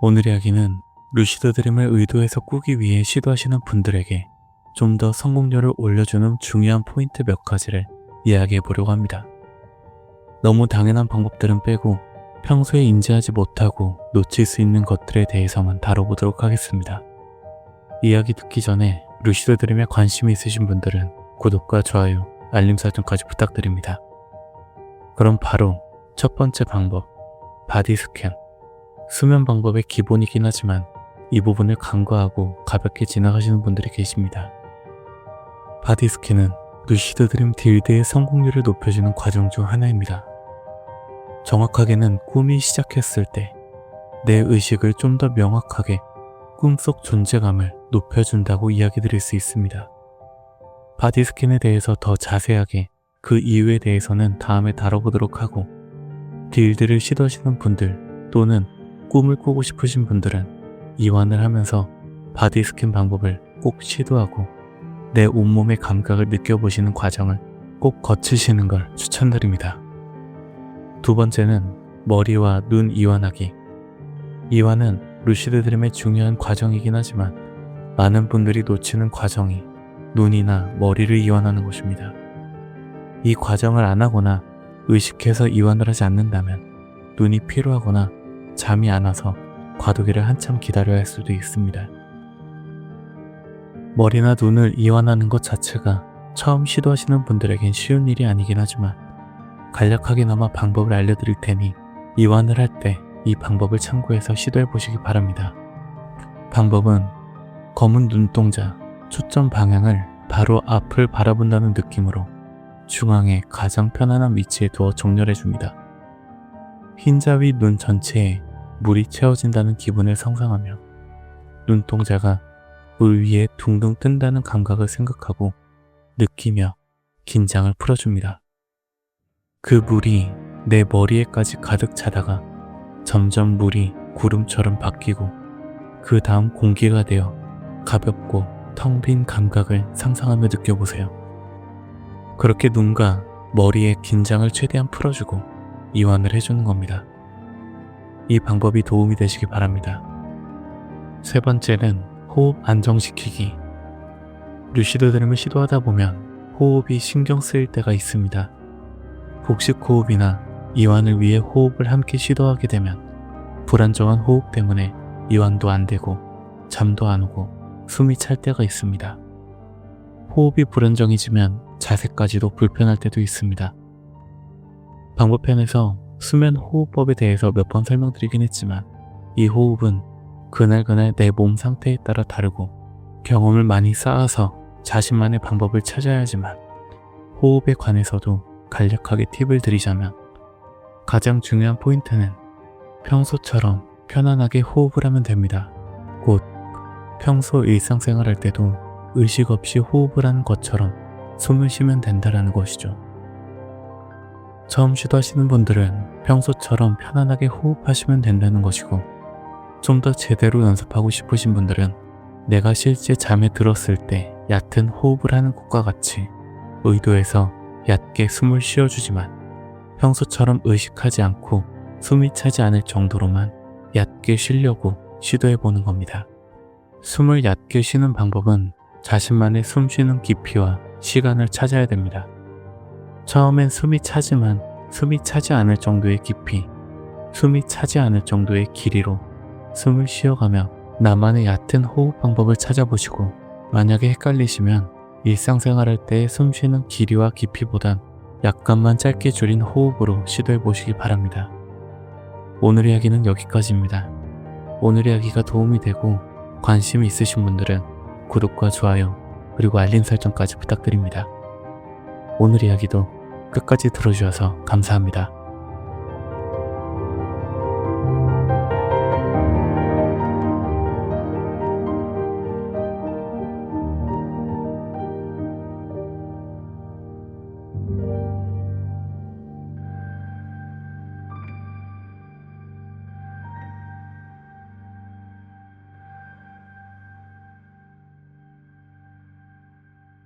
오늘 이야기는 루시드 드림을 의도해서 꾸기 위해 시도하시는 분들에게 좀 더 성공률을 올려주는 중요한 포인트 몇 가지를 이야기해 보려고 합니다. 너무 당연한 방법들은 빼고 평소에 인지하지 못하고 놓칠 수 있는 것들에 대해서만 다뤄보도록 하겠습니다. 이야기 듣기 전에 루시드 드림에 관심이 있으신 분들은 구독과 좋아요, 알림 설정까지 부탁드립니다. 그럼 바로 첫 번째 방법, 바디 스캔. 수면 방법의 기본이긴 하지만 이 부분을 간과하고 가볍게 지나가시는 분들이 계십니다. 바디 스캔은 루시드 드림 딜드의 성공률을 높여주는 과정 중 하나입니다. 정확하게는 꿈이 시작했을 때 내 의식을 좀 더 명확하게 꿈속 존재감을 높여준다고 이야기 드릴 수 있습니다. 바디 스캔에 대해서 더 자세하게 그 이유에 대해서는 다음에 다뤄보도록 하고, 딜드를 시도하시는 분들 또는 꿈을 꾸고 싶으신 분들은 이완을 하면서 바디 스캔 방법을 꼭 시도하고 내 온몸의 감각을 느껴보시는 과정을 꼭 거치시는 걸 추천드립니다. 두 번째는 머리와 눈 이완하기. 이완은 루시드 드림의 중요한 과정이긴 하지만 많은 분들이 놓치는 과정이 눈이나 머리를 이완하는 것입니다. 이 과정을 안 하거나 의식해서 이완을 하지 않는다면 눈이 피로하거나 잠이 안 와서 과도기를 한참 기다려야 할 수도 있습니다. 머리나 눈을 이완하는 것 자체가 처음 시도하시는 분들에겐 쉬운 일이 아니긴 하지만 간략하게나마 방법을 알려드릴 테니 이완을 할 때 이 방법을 참고해서 시도해 보시기 바랍니다. 방법은 검은 눈동자, 초점 방향을 바로 앞을 바라본다는 느낌으로 중앙에 가장 편안한 위치에 두어 정렬해 줍니다. 흰자 위 눈 전체에 물이 채워진다는 기분을 상상하며 눈동자가 물 위에 둥둥 뜬다는 감각을 생각하고 느끼며 긴장을 풀어줍니다. 그 물이 내 머리에까지 가득 차다가 점점 물이 구름처럼 바뀌고 그 다음 공기가 되어 가볍고 텅 빈 감각을 상상하며 느껴보세요. 그렇게 눈과 머리의 긴장을 최대한 풀어주고 이완을 해주는 겁니다. 이 방법이 도움이 되시기 바랍니다. 세 번째는 호흡 안정시키기. 루시드 드림을 시도하다 보면 호흡이 신경 쓰일 때가 있습니다. 복식 호흡이나 이완을 위해 호흡을 함께 시도하게 되면 불안정한 호흡 때문에 이완도 안 되고 잠도 안 오고 숨이 찰 때가 있습니다. 호흡이 불안정해지면 자세까지도 불편할 때도 있습니다. 방법편에서 수면 호흡법에 대해서 몇 번 설명드리긴 했지만 이 호흡은 그날그날 내 몸 상태에 따라 다르고 경험을 많이 쌓아서 자신만의 방법을 찾아야 하지만 호흡에 관해서도 간략하게 팁을 드리자면 가장 중요한 포인트는 평소처럼 편안하게 호흡을 하면 됩니다. 곧 평소 일상생활 할 때도 의식 없이 호흡을 하는 것처럼 숨을 쉬면 된다라는 것이죠. 처음 시도하시는 분들은 평소처럼 편안하게 호흡하시면 된다는 것이고, 좀 더 제대로 연습하고 싶으신 분들은 내가 실제 잠에 들었을 때 얕은 호흡을 하는 것과 같이 의도해서 얕게 숨을 쉬어주지만 평소처럼 의식하지 않고 숨이 차지 않을 정도로만 얕게 쉬려고 시도해보는 겁니다. 숨을 얕게 쉬는 방법은 자신만의 숨 쉬는 깊이와 시간을 찾아야 됩니다. 처음엔 숨이 차지만 숨이 차지 않을 정도의 깊이, 숨이 차지 않을 정도의 길이로 숨을 쉬어가며 나만의 얕은 호흡 방법을 찾아보시고, 만약에 헷갈리시면 일상생활할 때의 숨 쉬는 길이와 깊이보단 약간만 짧게 줄인 호흡으로 시도해보시기 바랍니다. 오늘 이야기는 여기까지입니다. 오늘 이야기가 도움이 되고 관심이 있으신 분들은 구독과 좋아요 그리고 알림 설정까지 부탁드립니다. 오늘 이야기도 끝까지 들어주셔서 감사합니다.